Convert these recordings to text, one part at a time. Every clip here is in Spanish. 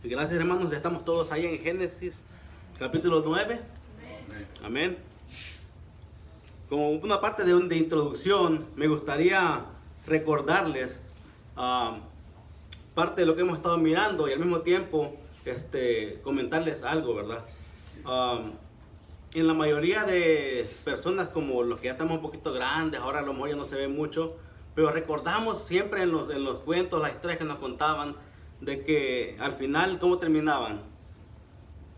Gracias, hermanos, ya estamos todos ahí en Génesis capítulo 9. Amén. Como una parte de introducción, me gustaría recordarles parte de lo que hemos estado mirando y al mismo tiempo comentarles algo, ¿verdad? En la mayoría de personas, como los que ya estamos un poquito grandes, ahora a lo mejor ya no se ve mucho, pero recordamos siempre en los cuentos, las historias que nos contaban, de que al final, ¿cómo terminaban?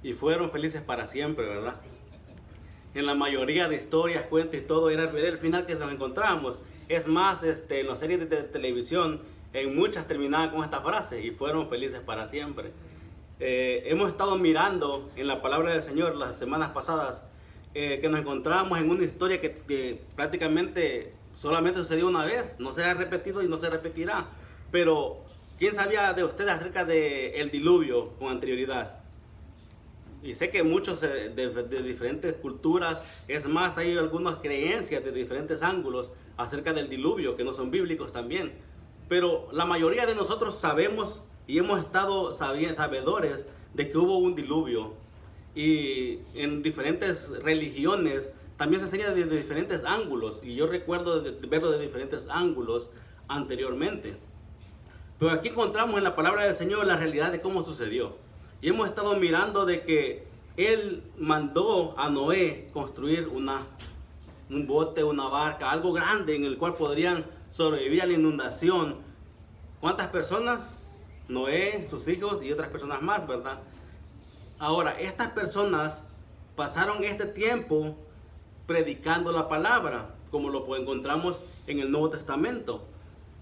Y fueron felices para siempre, ¿verdad? En la mayoría de historias, cuentos y todo, era el final que nos encontramos. Es más, en las series de televisión, en muchas terminaban con esta frase: y fueron felices para siempre. Hemos estado mirando en la palabra del Señor las semanas pasadas, que nos encontramos en una historia que prácticamente solamente sucedió una vez, no se ha repetido y no se repetirá. Pero ¿quién sabía de ustedes acerca del diluvio con anterioridad? Y sé que muchos de diferentes culturas, es más, hay algunas creencias de diferentes ángulos acerca del diluvio que no son bíblicos también. Pero la mayoría de nosotros sabemos y hemos estado sabedores de que hubo un diluvio. Y en diferentes religiones también se enseña de diferentes ángulos. Y yo recuerdo verlo de diferentes ángulos anteriormente. Pero aquí encontramos en la palabra del Señor la realidad de cómo sucedió. Y hemos estado mirando de que Él mandó a Noé construir un bote, una barca, algo grande en el cual podrían sobrevivir a la inundación. ¿Cuántas personas? Noé, sus hijos y otras personas más, ¿verdad? Ahora, estas personas pasaron este tiempo predicando la palabra, como lo encontramos en el Nuevo Testamento.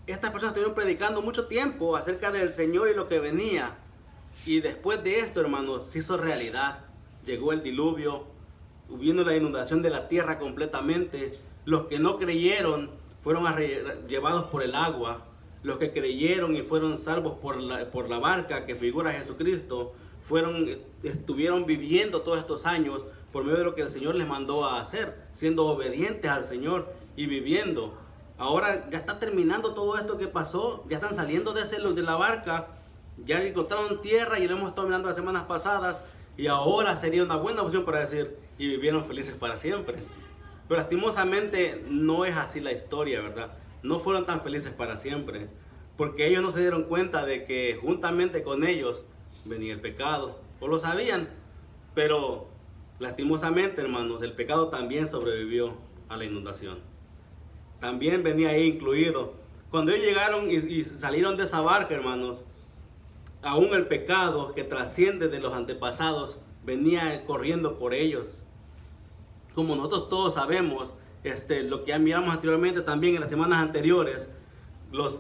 Estas personas estuvieron predicando mucho tiempo acerca del Señor y lo que venía. Y después de esto, hermanos, se hizo realidad. Llegó el diluvio, vino la inundación de la tierra completamente. Los que no creyeron fueron llevados por el agua. Los que creyeron y fueron salvos por la barca que figura a Jesucristo, estuvieron viviendo todos estos años por medio de lo que el Señor les mandó a hacer, siendo obedientes al Señor y viviendo. Ahora ya está terminando todo esto que pasó, ya están saliendo de la barca, ya encontraron tierra y lo hemos estado mirando las semanas pasadas, y ahora sería una buena opción para decir: y vivieron felices para siempre. Pero lastimosamente no es así la historia, ¿verdad? No fueron tan felices para siempre, porque ellos no se dieron cuenta de que juntamente con ellos venía el pecado, o lo sabían, pero lastimosamente, hermanos, el pecado también sobrevivió a la inundación. También venía ahí incluido. Cuando ellos llegaron y salieron de esa barca, hermanos, aún el pecado que trasciende de los antepasados venía corriendo por ellos. Como nosotros todos sabemos, lo que ya miramos anteriormente también en las semanas anteriores, los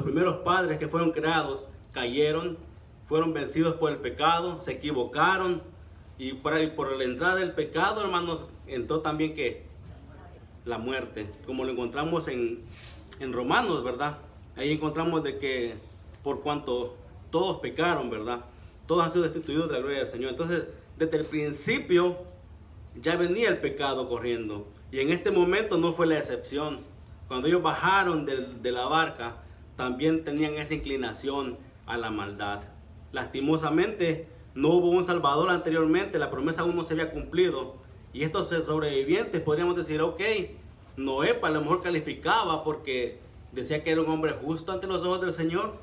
primeros padres que fueron creados cayeron, fueron vencidos por el pecado, se equivocaron, y por la entrada del pecado, hermanos, entró también que la muerte, como lo encontramos en Romanos, ¿verdad? Ahí encontramos de que por cuanto todos pecaron, ¿verdad? Todos han sido destituidos de la gloria del Señor. Entonces, desde el principio ya venía el pecado corriendo. Y en este momento no fue la excepción. Cuando ellos bajaron de la barca, también tenían esa inclinación a la maldad. Lastimosamente, no hubo un Salvador anteriormente, la promesa aún no se había cumplido. Y estos sobrevivientes podríamos decir: ok, Noé a lo mejor calificaba porque decía que era un hombre justo ante los ojos del Señor,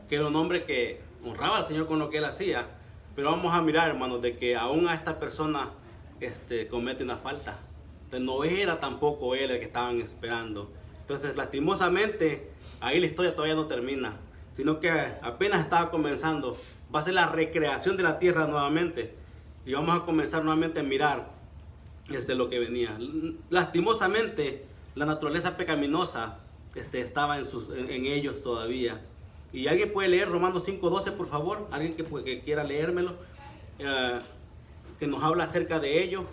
que era un hombre que honraba al Señor con lo que él hacía. Pero vamos a mirar, hermanos, de que aún a esta persona comete una falta. Entonces no era tampoco él el que estaban esperando. Entonces, lastimosamente, ahí la historia todavía no termina, sino que apenas estaba comenzando. Va a ser la recreación de la tierra nuevamente, y vamos a comenzar nuevamente a mirar lo que venía. Lastimosamente, la naturaleza pecaminosa estaba en ellos todavía. Y alguien puede leer Romanos 5:12, por favor. Alguien que quiera leérmelo, que nos habla acerca de ello,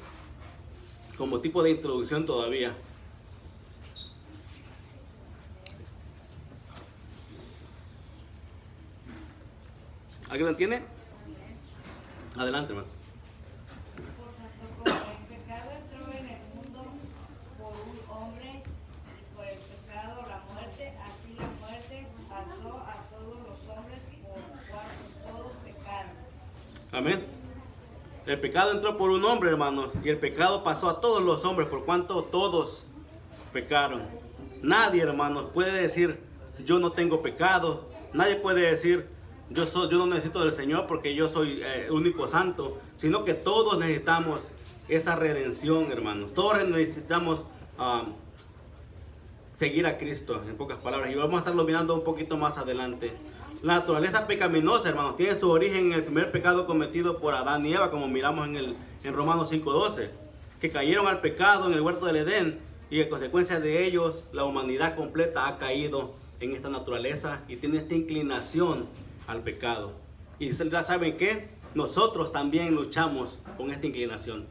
como tipo de introducción todavía. ¿Alguien lo tiene? Adelante, hermano. Así la muerte pasó a todos los hombres por cuantos Amén. El pecado entró por un hombre, hermanos, y el pecado pasó a todos los hombres, por cuanto todos pecaron. Nadie, hermanos, puede decir, yo no tengo pecado. Nadie puede decir, yo no necesito del Señor porque yo soy único santo, sino que todos necesitamos esa redención, hermanos. Todos necesitamos seguir a Cristo, en pocas palabras. Y vamos a estarlo mirando un poquito más adelante. La naturaleza pecaminosa, hermanos, tiene su origen en el primer pecado cometido por Adán y Eva, como miramos en Romanos 5:12, que cayeron al pecado en el huerto del Edén, y en consecuencia de ellos, la humanidad completa ha caído en esta naturaleza y tiene esta inclinación al pecado. Y ya saben que nosotros también luchamos con esta inclinación.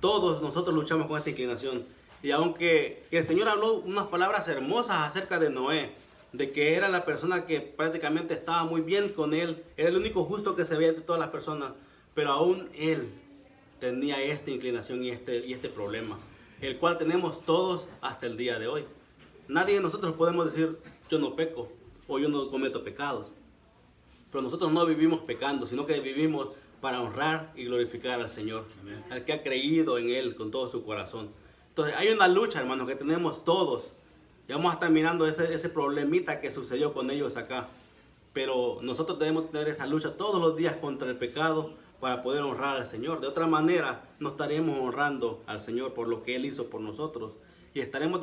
Todos nosotros luchamos con esta inclinación. Y aunque el Señor habló unas palabras hermosas acerca de Noé, de que era la persona que prácticamente estaba muy bien con él, era el único justo que se veía entre todas las personas, pero aún él tenía esta inclinación y este problema, el cual tenemos todos hasta el día de hoy. Nadie de nosotros podemos decir, yo no peco o yo no cometo pecados, pero nosotros no vivimos pecando, sino que vivimos para honrar y glorificar al Señor, al que ha creído en Él con todo su corazón. Entonces hay una lucha, hermanos, que tenemos todos. Y vamos a estar mirando ese problemita que sucedió con ellos acá. Pero nosotros debemos tener esa lucha todos los días contra el pecado para poder honrar al Señor. De otra manera, no estaremos honrando al Señor por lo que Él hizo por nosotros. Y estaremos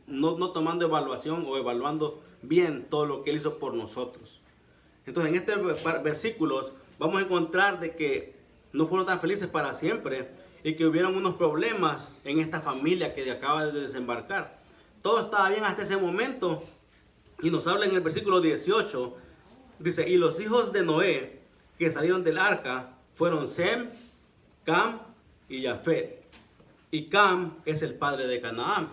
no tomando evaluación o evaluando bien todo lo que Él hizo por nosotros. Entonces, en estos versículos vamos a encontrar de que no fueron tan felices para siempre y que hubieron unos problemas en esta familia que acaba de desembarcar. Todo estaba bien hasta ese momento. Y nos habla en el versículo 18. Dice, y los hijos de Noé que salieron del arca fueron Sem, Cam y Jafet. Y Cam es el padre de Canaán.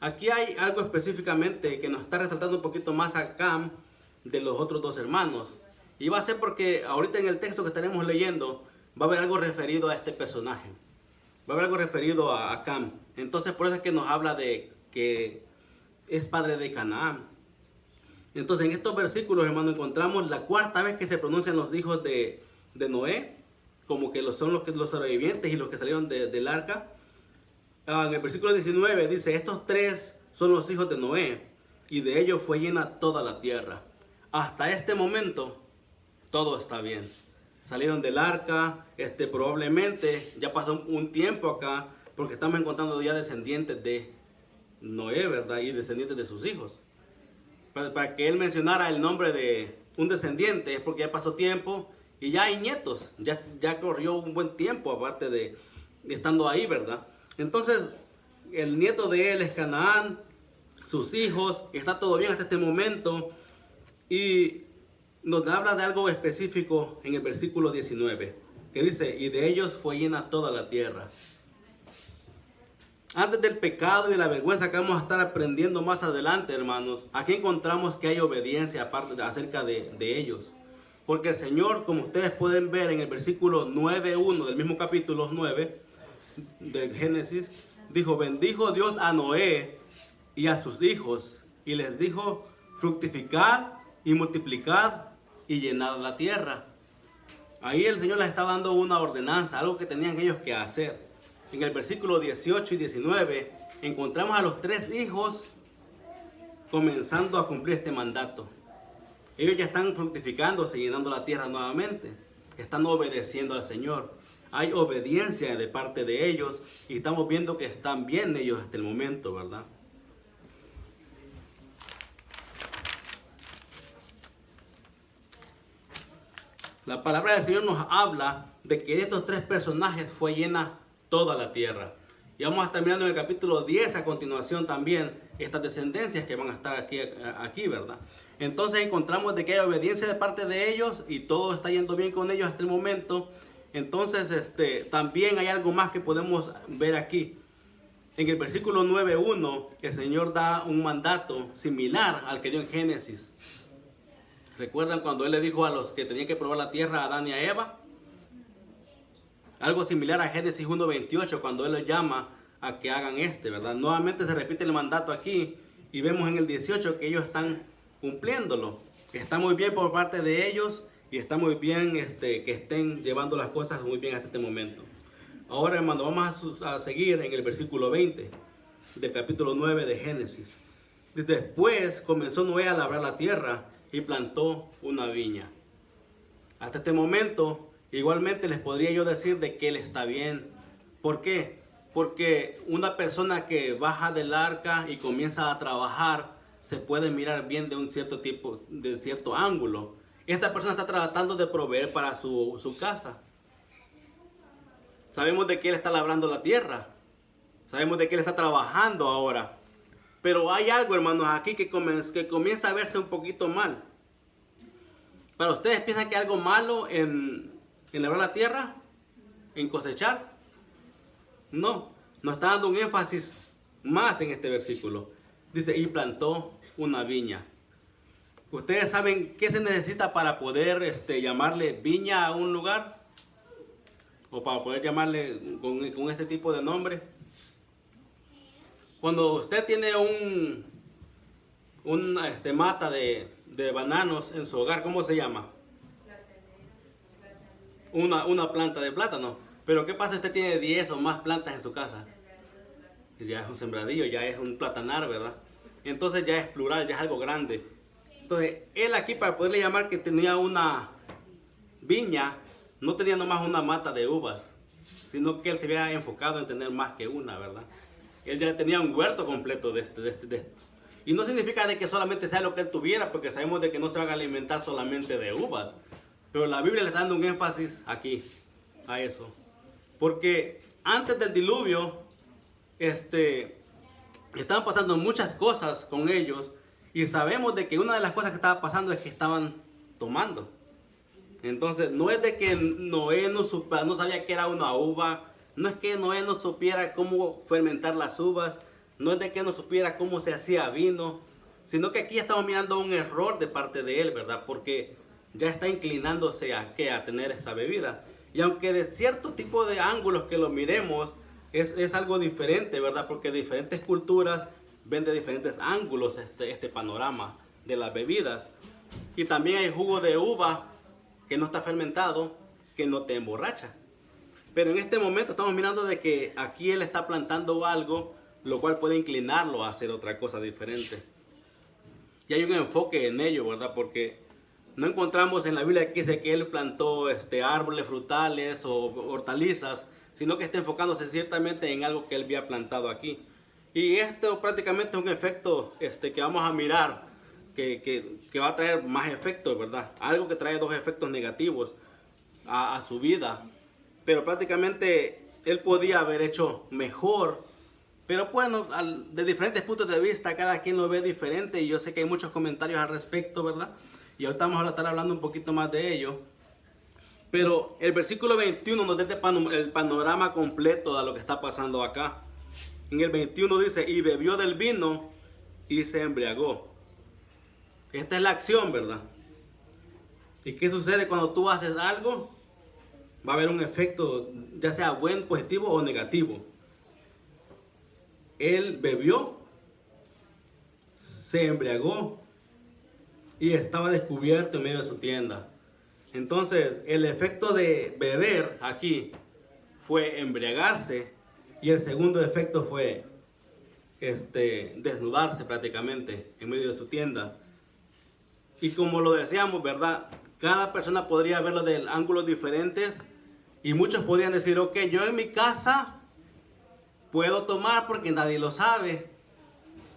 Aquí hay algo específicamente que nos está resaltando un poquito más a Cam de los otros dos hermanos. Y va a ser porque ahorita en el texto que estaremos leyendo va a haber algo referido a este personaje. Va a haber algo referido a Cam. Entonces por eso es que nos habla de que es padre de Canaán. Entonces en estos versículos, hermano, encontramos la cuarta vez que se pronuncian los hijos de Noé, como que son los sobrevivientes y los que salieron del arca. En el versículo 19 dice, estos tres son los hijos de Noé, y de ellos fue llena toda la tierra. Hasta este momento, todo está bien. Salieron del arca, probablemente ya pasó un tiempo acá, porque estamos encontrando ya descendientes de Noé, ¿verdad? Y descendientes de sus hijos. Para que él mencionara el nombre de un descendiente es porque ya pasó tiempo y ya hay nietos. Ya corrió un buen tiempo aparte de estando ahí, ¿verdad? Entonces, el nieto de él es Canaán, sus hijos, está todo bien hasta este momento. Y nos habla de algo específico en el versículo 19, que dice, y de ellos fue llena toda la tierra. Antes del pecado y de la vergüenza que vamos a estar aprendiendo más adelante, hermanos, aquí encontramos que hay obediencia aparte acerca de ellos. Porque el Señor, como ustedes pueden ver en el versículo 9:1 del mismo capítulo 9 del Génesis, dijo, bendijo Dios a Noé y a sus hijos, y les dijo, fructificad y multiplicad y llenad la tierra. Ahí el Señor les está dando una ordenanza, algo que tenían ellos que hacer. En el versículo 18 y 19 encontramos a los tres hijos comenzando a cumplir este mandato. Ellos ya están fructificándose, llenando la tierra nuevamente. Están obedeciendo al Señor. Hay obediencia de parte de ellos y estamos viendo que están bien ellos hasta el momento, ¿verdad? La palabra del Señor nos habla de que de estos tres personajes fue llena toda la tierra. Y vamos a estar mirando en el capítulo 10 a continuación también estas descendencias que van a estar aquí, ¿verdad? Entonces encontramos de que hay obediencia de parte de ellos y todo está yendo bien con ellos hasta el momento. Entonces también hay algo más que podemos ver aquí. En el versículo 9:1 el Señor da un mandato similar al que dio en Génesis. ¿Recuerdan cuando Él le dijo a los que tenían que probar la tierra, a Adán y a Eva? Algo similar a Génesis 1:28 cuando Él los llama a que hagan ¿verdad? Nuevamente se repite el mandato aquí y vemos en el 18 que ellos están cumpliéndolo. Está muy bien por parte de ellos y está muy bien que estén llevando las cosas muy bien hasta este momento. Ahora, hermano, vamos a seguir en el versículo 20 del capítulo 9 de Génesis. Después comenzó Noé a labrar la tierra y plantó una viña. Hasta este momento, igualmente les podría yo decir de que él está bien. ¿Por qué? Porque una persona que baja del arca y comienza a trabajar, se puede mirar bien de un cierto tipo, de cierto ángulo. Esta persona está tratando de proveer para su casa. Sabemos de que él está labrando la tierra. Sabemos de que él está trabajando ahora. Pero hay algo, hermanos, aquí que comienza a verse un poquito mal. ¿Para ustedes piensan que hay algo malo en labrar la tierra? ¿En cosechar? No, nos está dando un énfasis más en este versículo. Dice, y plantó una viña. ¿Ustedes saben qué se necesita para poder llamarle viña a un lugar? O para poder llamarle con este tipo de nombre. Cuando usted tiene una mata de bananos en su hogar, ¿cómo se llama? Una planta de plátano. Pero ¿qué pasa si usted tiene 10 o más plantas en su casa? Ya es un sembradillo, ya es un platanar, ¿verdad? Entonces ya es plural, ya es algo grande. Entonces, él aquí para poderle llamar que tenía una viña, no tenía nomás una mata de uvas, sino que él se había enfocado en tener más que una, ¿verdad? Él ya tenía un huerto completo de esto. Y no significa de que solamente sea lo que él tuviera, porque sabemos de que no se van a alimentar solamente de uvas. Pero la Biblia le está dando un énfasis aquí, a eso. Porque antes del diluvio, estaban pasando muchas cosas con ellos. Y sabemos de que una de las cosas que estaba pasando es que estaban tomando. Entonces, no es de que Noé no sabía que era una uva. No es que Noé no supiera cómo fermentar las uvas. No es de que no supiera cómo se hacía vino. Sino que aquí estamos mirando un error de parte de él, ¿verdad? Porque ya está inclinándose a tener esa bebida. Y aunque de cierto tipo de ángulos que lo miremos, es algo diferente, ¿verdad? Porque diferentes culturas ven de diferentes ángulos este panorama de las bebidas. Y también hay jugo de uva que no está fermentado, que no te emborracha. Pero en este momento estamos mirando de que aquí él está plantando algo, lo cual puede inclinarlo a hacer otra cosa diferente. Y hay un enfoque en ello, ¿verdad? Porque no encontramos en la Biblia que dice que él plantó árboles frutales o hortalizas, sino que está enfocándose ciertamente en algo que él había plantado aquí. Y esto prácticamente es un efecto que vamos a mirar, que va a traer más efectos, ¿verdad? Algo que trae dos efectos negativos a su vida. Pero prácticamente él podía haber hecho mejor. Pero bueno, de diferentes puntos de vista, cada quien lo ve diferente. Y yo sé que hay muchos comentarios al respecto, ¿verdad? Y ahorita vamos a estar hablando un poquito más de ello. Pero el versículo 21 nos da el panorama completo de lo que está pasando acá. En el 21 dice, y bebió del vino y se embriagó. Esta es la acción, ¿verdad? ¿Y qué sucede cuando tú haces algo? Va a haber un efecto, ya sea bueno, positivo o negativo. Él bebió, se embriagó y estaba descubierto en medio de su tienda. Entonces, el efecto de beber aquí fue embriagarse. Y el segundo efecto fue desnudarse prácticamente en medio de su tienda. Y como lo decíamos, ¿verdad? Cada persona podría verlo de ángulos diferentes. Y muchos podrían decir, ok, yo en mi casa puedo tomar porque nadie lo sabe.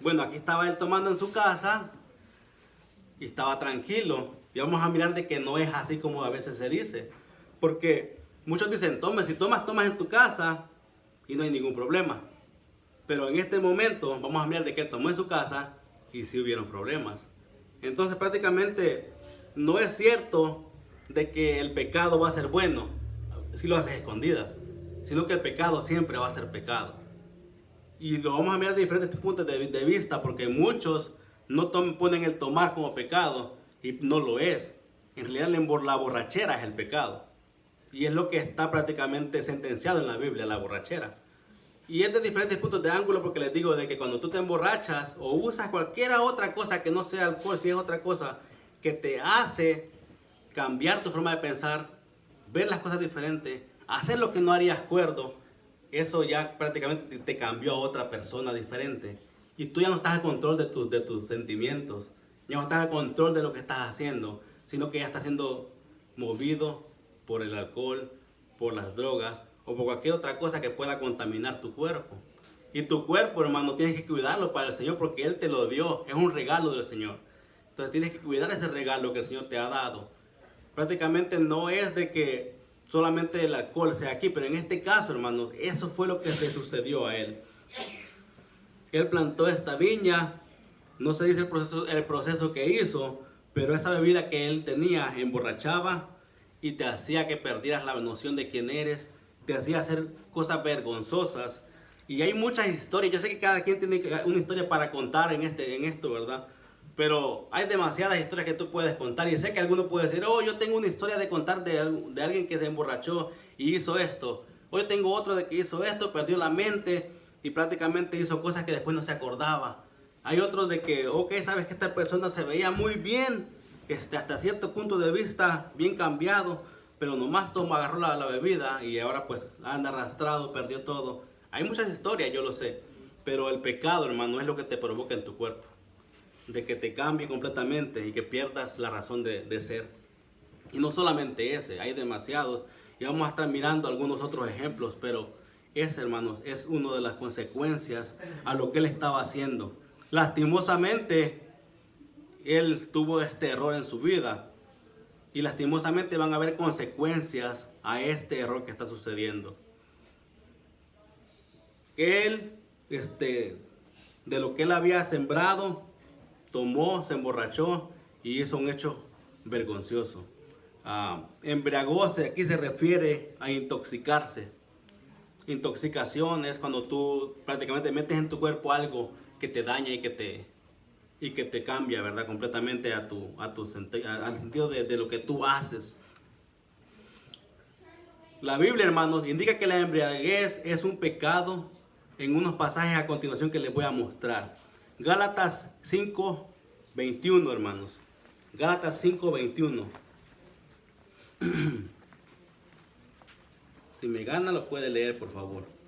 Bueno, aquí estaba él tomando en su casa y estaba tranquilo. Y vamos a mirar de que no es así como a veces se dice. Porque muchos dicen, si tomas en tu casa y no hay ningún problema. Pero en este momento vamos a mirar de que él tomó en su casa y sí hubieron problemas. Entonces prácticamente no es cierto de que el pecado va a ser bueno si lo haces escondidas, sino que el pecado siempre va a ser pecado. Y lo vamos a mirar de diferentes puntos de vista, porque muchos no ponen el tomar como pecado y no lo es. En realidad la borrachera es el pecado. Y es lo que está prácticamente sentenciado en la Biblia, la borrachera. Y es de diferentes puntos de ángulo, porque les digo de que cuando tú te emborrachas o usas cualquier otra cosa que no sea alcohol, si es otra cosa que te hace cambiar tu forma de pensar, ver las cosas diferentes, hacer lo que no harías cuerdo, eso ya prácticamente te cambió a otra persona diferente. Y tú ya no estás al control de tus sentimientos, ya no estás al control de lo que estás haciendo, sino que ya estás siendo movido por el alcohol, por las drogas o por cualquier otra cosa que pueda contaminar tu cuerpo. Y tu cuerpo, hermano, tienes que cuidarlo para el Señor porque Él te lo dio, es un regalo del Señor. Entonces tienes que cuidar ese regalo que el Señor te ha dado. Prácticamente no es de que solamente el alcohol sea aquí, pero en este caso, hermanos, eso fue lo que le sucedió a él. Él plantó esta viña, no se dice el proceso que hizo, pero esa bebida que él tenía emborrachaba y te hacía que perdieras la noción de quién eres, te hacía hacer cosas vergonzosas. Y hay muchas historias, yo sé que cada quien tiene una historia para contar en esto, ¿verdad? Pero hay demasiadas historias que tú puedes contar. Y sé que alguno puede decir, oh, yo tengo una historia de contar de alguien que se emborrachó y hizo esto. Hoy tengo otro de que hizo esto, perdió la mente y prácticamente hizo cosas que después no se acordaba. Hay otros de que, ok, sabes que esta persona se veía muy bien, hasta cierto punto de vista, bien cambiado, pero nomás agarró la bebida y ahora pues anda arrastrado, perdió todo. Hay muchas historias, yo lo sé, pero el pecado, hermano, es lo que te provoca en tu cuerpo. De que te cambie completamente y que pierdas la razón de ser. Y no solamente ese, hay demasiados. Y vamos a estar mirando algunos otros ejemplos, pero ese, hermanos, es una de las consecuencias a lo que él estaba haciendo. Lastimosamente, él tuvo este error en su vida. Y lastimosamente van a haber consecuencias a este error que está sucediendo. Él, de lo que él había sembrado, tomó, se emborrachó y hizo un hecho vergonzoso. Embriagóse, aquí se refiere a intoxicarse. Intoxicación es cuando tú prácticamente metes en tu cuerpo algo que te daña y que te cambia, ¿verdad? Completamente al sentido de lo que tú haces. La Biblia, hermanos, indica que la embriaguez es un pecado en unos pasajes a continuación que les voy a mostrar. Gálatas 5:21, hermanos. Gálatas 5:21. Si me gana, lo puede leer, por favor.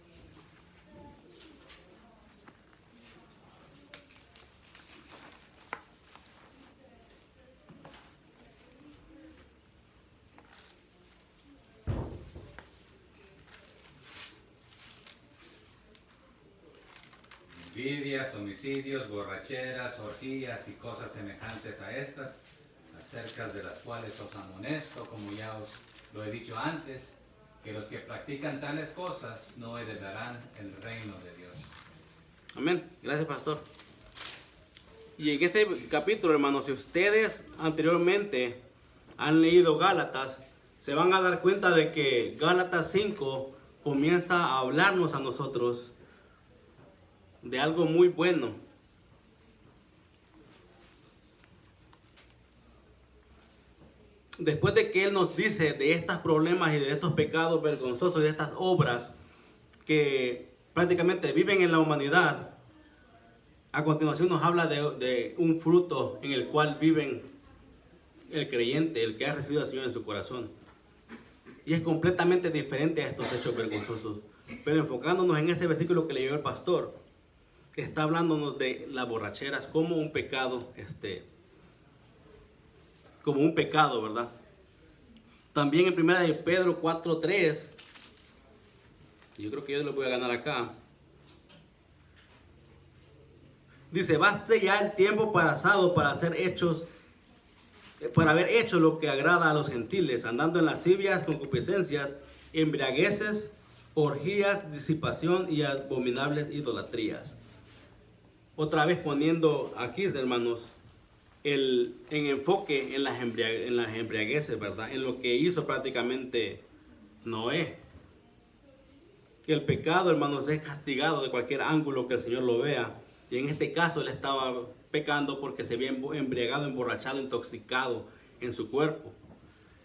Envidias, homicidios, borracheras, orgías y cosas semejantes a estas, acerca de las cuales os amonesto, como ya os lo he dicho antes, que los que practican tales cosas no heredarán el reino de Dios. Amén. Gracias, pastor. Y en este capítulo, hermanos, si ustedes anteriormente han leído Gálatas, se van a dar cuenta de que Gálatas 5 comienza a hablarnos a nosotros de algo muy bueno. Después de que él nos dice de estos problemas y de estos pecados vergonzosos y de estas obras que prácticamente viven en la humanidad, a continuación nos habla de un fruto en el cual viven el creyente, el que ha recibido al Señor en su corazón. Y es completamente diferente a estos hechos vergonzosos. Pero enfocándonos en ese versículo que leyó el pastor, está hablándonos de las borracheras como un pecado, ¿verdad? También en 1 de Pedro 4:3, yo creo que yo lo voy a ganar acá. Dice, baste ya el tiempo pasado para haber hecho lo que agrada a los gentiles, andando en lascivias, concupiscencias, embriagueces, orgías, disipación y abominables idolatrías. Otra vez poniendo aquí, hermanos, en enfoque en las embriagueces, ¿verdad? En lo que hizo prácticamente Noé. El pecado, hermanos, es castigado de cualquier ángulo que el Señor lo vea. Y en este caso él estaba pecando porque se había embriagado, emborrachado, intoxicado en su cuerpo.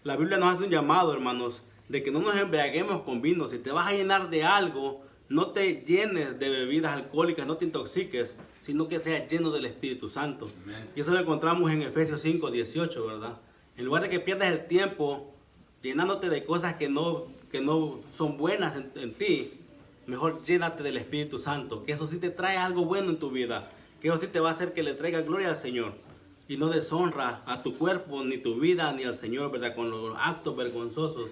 La Biblia nos hace un llamado, hermanos, de que no nos embriaguemos con vino. Si te vas a llenar de algo, no te llenes de bebidas alcohólicas, no te intoxiques, sino que seas lleno del Espíritu Santo. Amen. Y eso lo encontramos en Efesios 5:18, ¿verdad? En lugar de que pierdas el tiempo llenándote de cosas que no son buenas en ti, mejor llénate del Espíritu Santo, que eso sí te trae algo bueno en tu vida, que eso sí te va a hacer que le traiga gloria al Señor y no deshonra a tu cuerpo, ni tu vida, ni al Señor, ¿verdad? Con los actos vergonzosos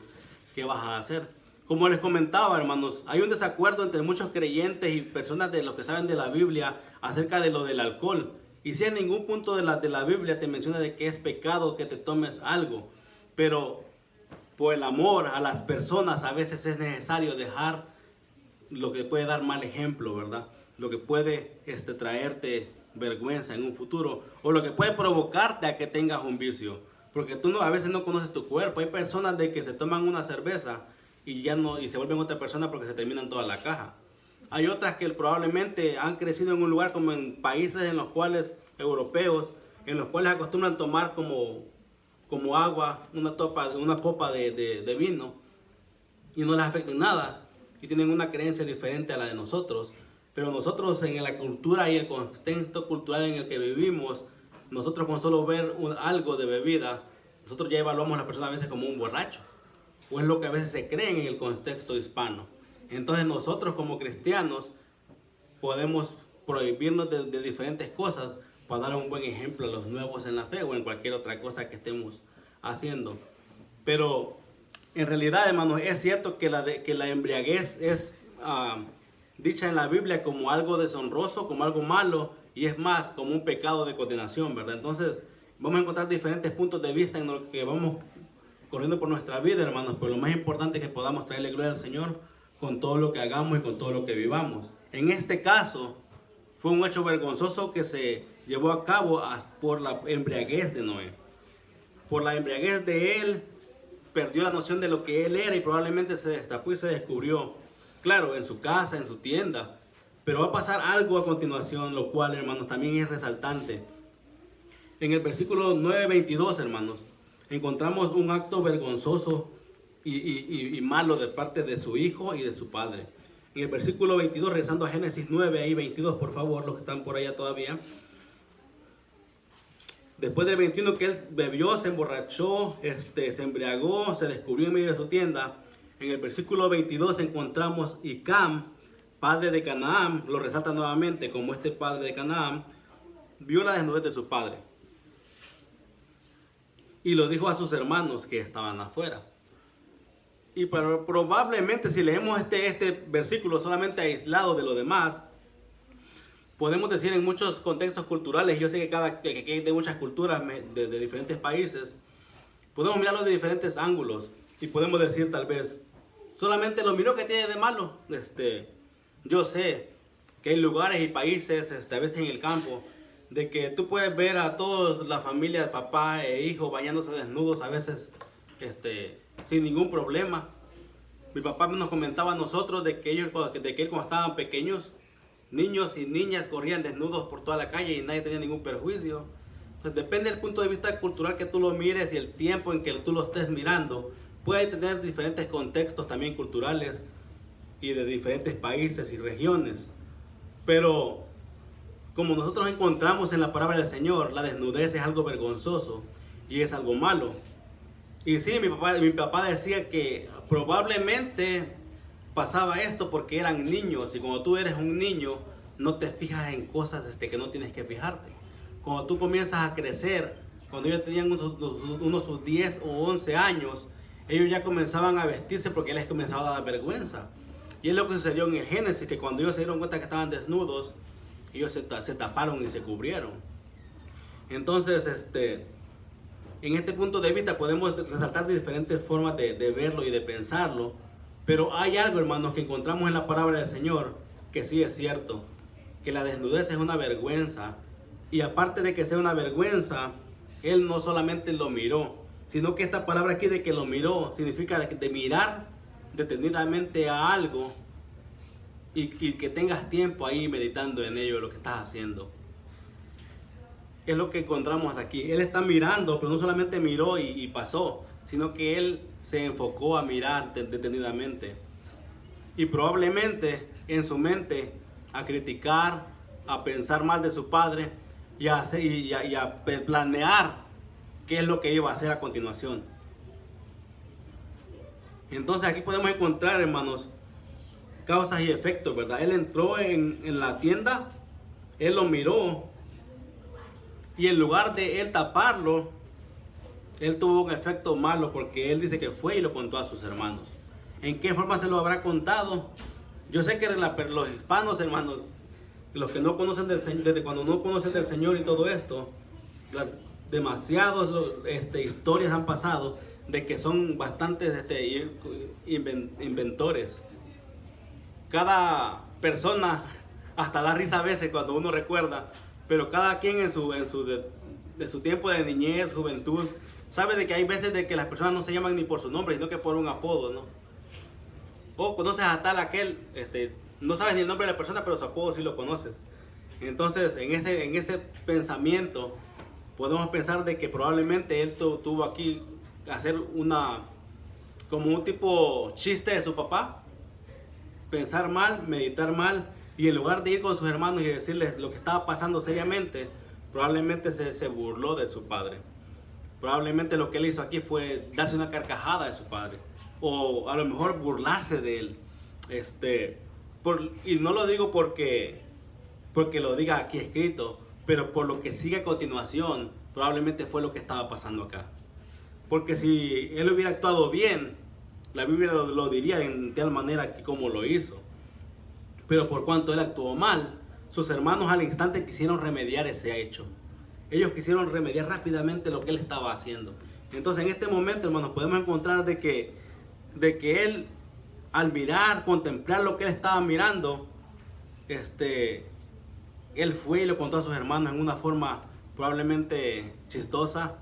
que vas a hacer. Como les comentaba, hermanos, hay un desacuerdo entre muchos creyentes y personas de los que saben de la Biblia acerca de lo del alcohol. Y si en ningún punto de la Biblia te menciona de que es pecado que te tomes algo, pero por el amor a las personas a veces es necesario dejar lo que puede dar mal ejemplo, ¿verdad? Lo que puede traerte vergüenza en un futuro, o lo que puede provocarte a que tengas un vicio, porque tú a veces no conoces tu cuerpo. Hay personas de que se toman una cerveza y se vuelven otra persona porque se terminan toda la caja. Hay otras que probablemente han crecido en un lugar como en países en los cuales, europeos, en los cuales acostumbran tomar como agua una copa de vino y no les afecta en nada y tienen una creencia diferente a la de nosotros. Pero nosotros, en la cultura y el contexto cultural en el que vivimos, nosotros con solo ver algo de bebida, nosotros ya evaluamos a la persona a veces como un borracho, o es lo que a veces se cree en el contexto hispano. Entonces nosotros como cristianos podemos prohibirnos de diferentes cosas para dar un buen ejemplo a los nuevos en la fe o en cualquier otra cosa que estemos haciendo. Pero en realidad, hermanos, es cierto que la embriaguez es dicha en la Biblia como algo deshonroso, como algo malo, y es más como un pecado de condenación, ¿verdad? Entonces vamos a encontrar diferentes puntos de vista en lo que vamos corriendo por nuestra vida, hermanos, pero lo más importante es que podamos traerle gloria al Señor con todo lo que hagamos y con todo lo que vivamos. En este caso fue un hecho vergonzoso que se llevó a cabo por la embriaguez de Noé. Por la embriaguez de él perdió la noción de lo que él era y probablemente se destapó y se descubrió, claro, en su casa, en su tienda. Pero va a pasar algo a continuación, lo cual, hermanos, también es resaltante. En el versículo 9:22, hermanos, encontramos un acto vergonzoso y malo de parte de su hijo y de su padre. En el versículo 22, regresando a Génesis 9, ahí 22, por favor, los que están por allá todavía. Después del 21, que él bebió, se emborrachó, se embriagó, se descubrió en medio de su tienda. En el versículo 22 encontramos Icam, padre de Canaán, lo resalta nuevamente como este padre de Canaán, vio la desnudez de su padre y lo dijo a sus hermanos que estaban afuera. Y probablemente si leemos este versículo solamente aislado de lo demás, podemos decir en muchos contextos culturales, yo sé que hay de muchas culturas de diferentes países, podemos mirarlo de diferentes ángulos y podemos decir tal vez, solamente lo miró que tiene de malo. Yo sé que hay lugares y países, a veces en el campo, de que tú puedes ver a toda la familia, papá e hijo, bañándose desnudos a veces sin ningún problema. Mi papá nos comentaba a nosotros de que él cuando estaban pequeños, niños y niñas corrían desnudos por toda la calle y nadie tenía ningún perjuicio. Entonces depende del punto de vista cultural que tú lo mires y el tiempo en que tú lo estés mirando. Puede tener diferentes contextos también culturales y de diferentes países y regiones. Pero como nosotros encontramos en la palabra del Señor, la desnudez es algo vergonzoso y es algo malo. Y sí, mi papá decía que probablemente pasaba esto porque eran niños, y cuando tú eres un niño no te fijas en cosas que no tienes que fijarte. Cuando tú comienzas a crecer, cuando ellos tenían unos 10 o 11 años, ellos ya comenzaban a vestirse porque les comenzaba a dar vergüenza. Y es lo que sucedió en el Génesis, que cuando ellos se dieron cuenta que estaban desnudos, ellos se taparon y se cubrieron. Entonces, en este punto de vista podemos resaltar de diferentes formas de verlo y de pensarlo. Pero hay algo, hermanos, que encontramos en la palabra del Señor que sí es cierto, que la desnudez es una vergüenza. Y aparte de que sea una vergüenza, él no solamente lo miró, sino que esta palabra aquí de que lo miró significa de mirar detenidamente a algo y que tengas tiempo ahí meditando en ello, lo que estás haciendo. Es lo que encontramos aquí. Él está mirando, pero no solamente miró y pasó, sino que él se enfocó a mirar detenidamente. Y probablemente en su mente a criticar, a pensar mal de su padre y a planear qué es lo que iba a hacer a continuación. Entonces aquí podemos encontrar, hermanos, causas y efectos, ¿verdad? Él entró en la tienda, él lo miró, y en lugar de él taparlo, él tuvo un efecto malo, porque él dice que fue y lo contó a sus hermanos. ¿En qué forma se lo habrá contado? Yo sé que los hispanos, hermanos, los que no conocen del Señor, desde cuando no conocen del Señor y todo esto, demasiadas historias han pasado de que son bastantes inventores. Cada persona hasta da risa a veces cuando uno recuerda, pero cada quien de su tiempo de niñez, juventud, sabe de que hay veces de que las personas no se llaman ni por su nombre, sino que por un apodo, ¿no? O conoces a tal aquel, no sabes ni el nombre de la persona, pero su apodo sí lo conoces. Entonces, en ese pensamiento, podemos pensar de que probablemente él tuvo aquí hacer como un tipo chiste de su papá, pensar mal, meditar mal, y en lugar de ir con sus hermanos y decirles lo que estaba pasando seriamente, probablemente se burló de su padre. Probablemente lo que él hizo aquí fue darse una carcajada de su padre, o a lo mejor burlarse de él. Y no lo digo porque lo diga aquí escrito, pero por lo que sigue a continuación, probablemente fue lo que estaba pasando acá. Porque si él hubiera actuado bien, la Biblia lo diría en tal manera que como lo hizo. Pero por cuanto él actuó mal, sus hermanos al instante quisieron remediar ese hecho. Ellos quisieron remediar rápidamente lo que él estaba haciendo. Entonces en este momento, hermanos, podemos encontrar de que él, al mirar, contemplar lo que él estaba mirando, él fue y lo contó a sus hermanos en una forma probablemente chistosa,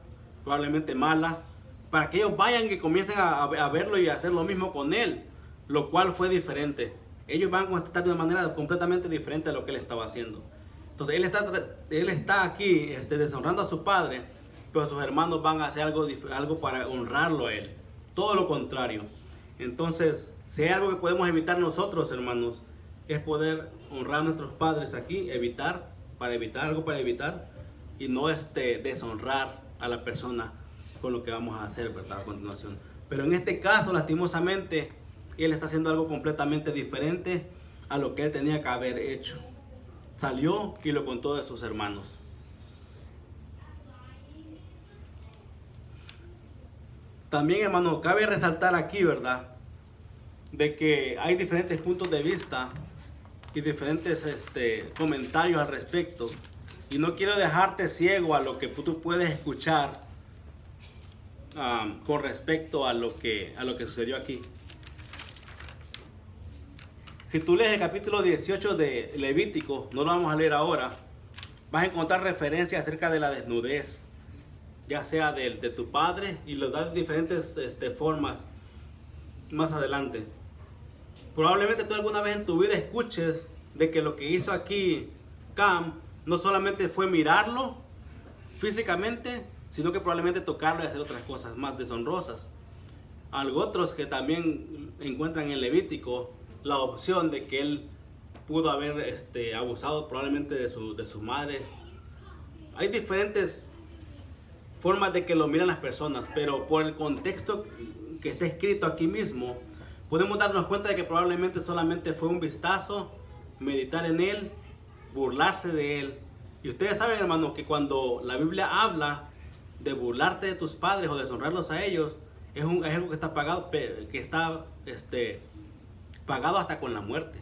probablemente mala, para que ellos vayan y comiencen a verlo y a hacer lo mismo con él, lo cual fue diferente. Ellos van a contestar de una manera completamente diferente a lo que él estaba haciendo. Entonces él está aquí deshonrando a su padre, pero sus hermanos van a hacer algo para honrarlo a él. Todo lo contrario. Entonces, si hay algo que podemos evitar nosotros, hermanos, es poder honrar a nuestros padres aquí, para evitar, y no deshonrar a la persona con lo que vamos a hacer, ¿verdad? A continuación. Pero en este caso, lastimosamente, él está haciendo algo completamente diferente a lo que él tenía que haber hecho. Salió y lo contó de sus hermanos. También, hermano, cabe resaltar aquí, ¿verdad?, de que hay diferentes puntos de vista y diferentes comentarios al respecto. Y no quiero dejarte ciego a lo que tú puedes escuchar con respecto a lo que sucedió aquí. Si tú lees el capítulo 18 de Levítico, no lo vamos a leer ahora, vas a encontrar referencias acerca de la desnudez, ya sea de tu padre, y lo da de diferentes formas más adelante. Probablemente tú alguna vez en tu vida escuches de que lo que hizo aquí Cam no solamente fue mirarlo físicamente, sino que probablemente tocarlo y hacer otras cosas más deshonrosas. Algo otros que también encuentran en Levítico la opción de que él pudo haber abusado probablemente de su madre. Hay diferentes formas de que lo miran las personas, pero por el contexto que está escrito aquí mismo, podemos darnos cuenta de que probablemente solamente fue un vistazo, meditar en él, burlarse de él. Y ustedes saben, hermanos, que cuando la Biblia habla de burlarte de tus padres o deshonrarlos a ellos, es algo que está pagado, pagado hasta con la muerte.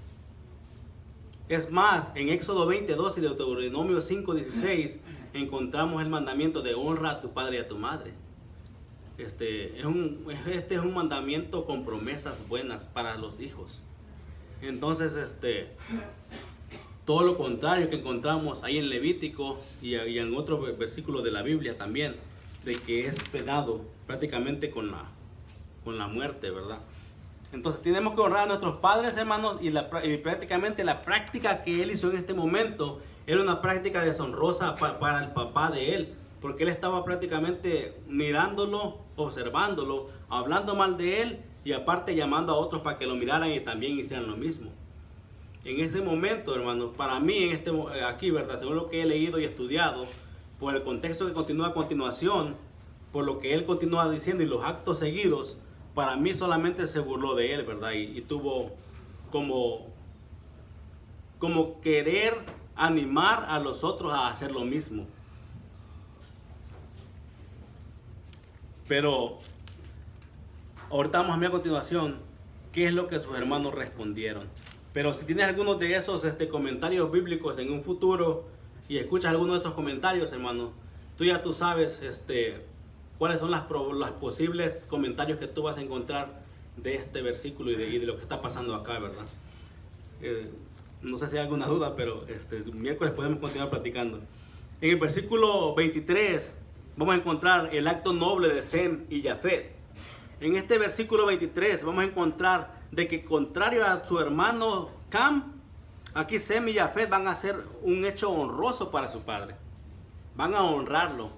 Es más, en Éxodo 22 y Deuteronomio 5:16 encontramos el mandamiento de honra a tu padre y a tu madre. Este es un mandamiento con promesas buenas para los hijos. Entonces, todo lo contrario que encontramos ahí en Levítico y en otro versículo de la Biblia también, de que es penado prácticamente con la muerte, ¿verdad? Entonces tenemos que honrar a nuestros padres, hermanos, y prácticamente la práctica que él hizo en este momento era una práctica deshonrosa para el papá de él, porque él estaba prácticamente mirándolo, observándolo, hablando mal de él y aparte llamando a otros para que lo miraran y también hicieran lo mismo. En este momento, hermanos, para mí aquí, ¿verdad?, según lo que he leído y estudiado, por el contexto que continúa a continuación, por lo que él continúa diciendo y los actos seguidos, para mí solamente se burló de él, ¿verdad? Y tuvo como querer animar a los otros a hacer lo mismo. Pero ahorita vamos a ver a continuación qué es lo que sus hermanos respondieron. Pero si tienes algunos de esos comentarios bíblicos en un futuro y escuchas algunos de estos comentarios, hermano, tú sabes cuáles son los posibles comentarios que tú vas a encontrar de este versículo y de lo que está pasando acá, ¿verdad? No sé si hay alguna duda, pero miércoles podemos continuar platicando. En el versículo 23 vamos a encontrar el acto noble de Sem y Jafet. En este versículo 23 vamos a encontrar de que contrario a su hermano Cam, aquí Sem y Jafet van a hacer un hecho honroso para su padre. Van a honrarlo.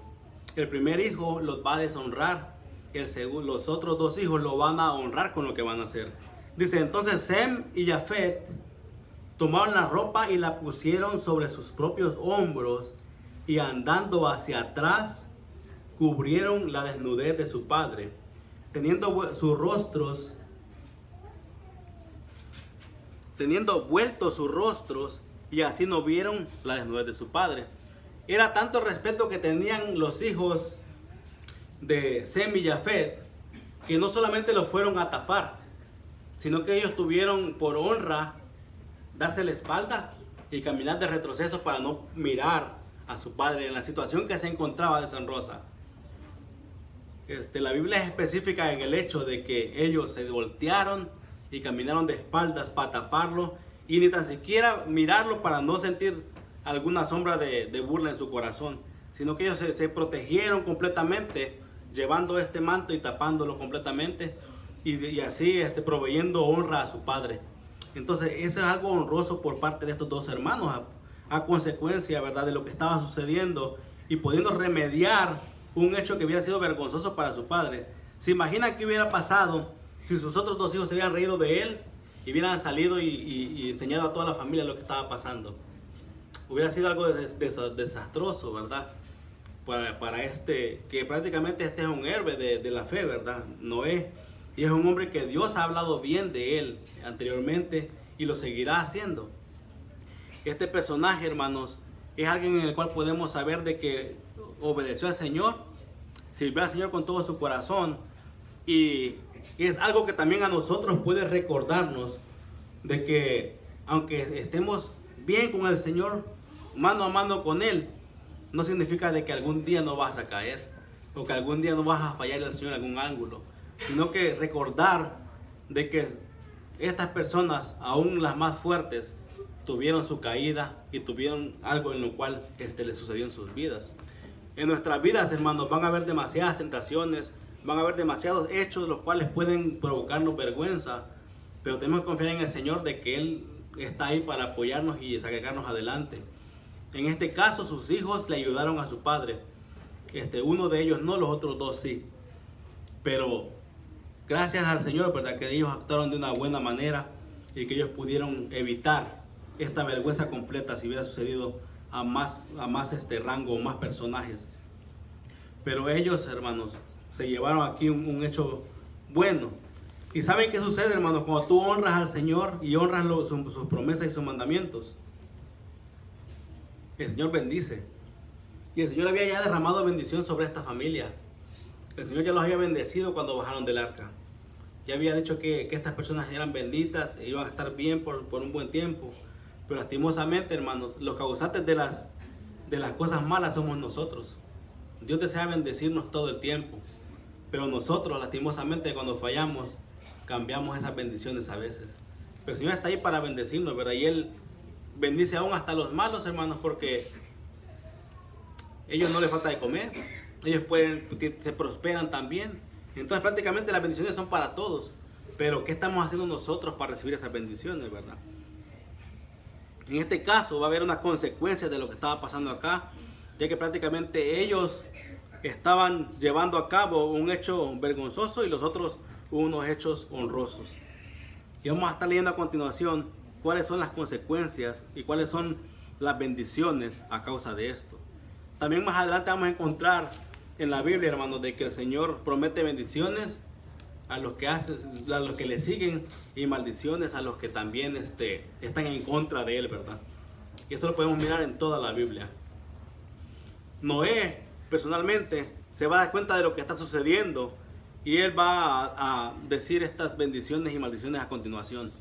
El primer hijo los va a deshonrar. Los otros dos hijos lo van a honrar con lo que van a hacer. Dice, entonces Sem y Jafet tomaron la ropa y la pusieron sobre sus propios hombros y andando hacia atrás cubrieron la desnudez de su padre, teniendo vueltos sus rostros, y así no vieron la desnudez de su padre. Era tanto el respeto que tenían los hijos de Sem y Jafet, que no solamente los fueron a tapar, sino que ellos tuvieron por honra darse la espalda y caminar de retroceso para no mirar a su padre en la situación que se encontraba deshonrosa. La Biblia es específica en el hecho de que ellos se voltearon y caminaron de espaldas para taparlo y ni tan siquiera mirarlo para no sentir alguna sombra de burla en su corazón, sino que ellos se protegieron completamente llevando este manto y tapándolo completamente y así proveyendo honra a su padre. Entonces eso es algo honroso por parte de estos dos hermanos a consecuencia, ¿verdad?, de lo que estaba sucediendo y pudiendo remediar un hecho que hubiera sido vergonzoso para su padre. ¿Se imagina qué hubiera pasado si sus otros dos hijos se hubieran reído de él y hubieran salido y enseñado a toda la familia lo que estaba pasando? Hubiera sido algo desastroso, ¿verdad? Para que prácticamente es un héroe de la fe, ¿verdad? Noé. Y es un hombre que Dios ha hablado bien de él anteriormente y lo seguirá haciendo. Este personaje, hermanos, es alguien en el cual podemos saber de que obedeció al Señor, sirvió al Señor con todo su corazón, y es algo que también a nosotros puede recordarnos de que aunque estemos bien con el Señor, mano a mano con Él, no significa de que algún día no vas a caer o que algún día no vas a fallar al Señor en algún ángulo, sino que recordar de que estas personas, aún las más fuertes, tuvieron su caída y tuvieron algo en lo cual les sucedió en sus vidas. En nuestras vidas, hermanos, van a haber demasiadas tentaciones, van a haber demasiados hechos los cuales pueden provocarnos vergüenza, pero tenemos que confiar en el Señor de que Él está ahí para apoyarnos y sacarnos adelante. En este caso, sus hijos le ayudaron a su padre. Uno de ellos no, los otros dos sí. Pero gracias al Señor, ¿verdad?, que ellos actuaron de una buena manera y que ellos pudieron evitar esta vergüenza completa si hubiera sucedido a más rango o más personajes. Pero ellos, hermanos, se llevaron aquí un hecho bueno. ¿Y saben qué sucede, hermanos? Cuando tú honras al Señor y honras sus promesas y sus mandamientos, el Señor bendice. Y el Señor había ya derramado bendición sobre esta familia. El Señor ya los había bendecido cuando bajaron del arca. Ya había dicho que estas personas eran benditas e iban a estar bien por un buen tiempo. Pero lastimosamente, hermanos, los causantes de las cosas malas somos nosotros. Dios desea bendecirnos todo el tiempo, pero nosotros, lastimosamente, cuando fallamos, cambiamos esas bendiciones a veces. Pero el Señor está ahí para bendecirnos, ¿verdad? Y Él bendice aún hasta los malos, hermanos, porque ellos no les falta de comer, ellos se prosperan también. Entonces prácticamente las bendiciones son para todos, pero ¿qué estamos haciendo nosotros para recibir esas bendiciones, verdad? En este caso va a haber unas consecuencias de lo que estaba pasando acá, ya que prácticamente ellos estaban llevando a cabo un hecho vergonzoso y los otros unos hechos honrosos. Y vamos a estar leyendo a continuación cuáles son las consecuencias y cuáles son las bendiciones a causa de esto. También más adelante vamos a encontrar en la Biblia, hermanos, de que el Señor promete bendiciones a los que a los que le siguen, y maldiciones a los que también están en contra de él, ¿verdad? Y eso lo podemos mirar en toda la Biblia. Noé, personalmente, se va a dar cuenta de lo que está sucediendo y él va a decir estas bendiciones y maldiciones a continuación.